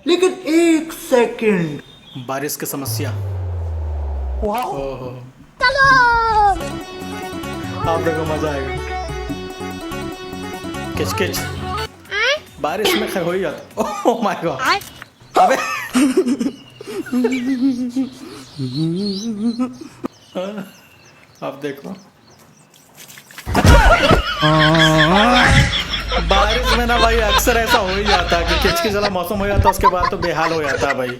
लेकिन एक सेकंड, बारिश की समस्या। वाह, ओहो, आप देखो मजा आएगा। किचकिच बारिश में खैर हो ही जाता। ओह माय गॉड, अबे अब देखो बारिश में ना भाई अक्सर ऐसा हो ही जाता है कि किचकिच वाला मौसम हो जाता है, उसके बाद तो बेहाल हो जाता है भाई।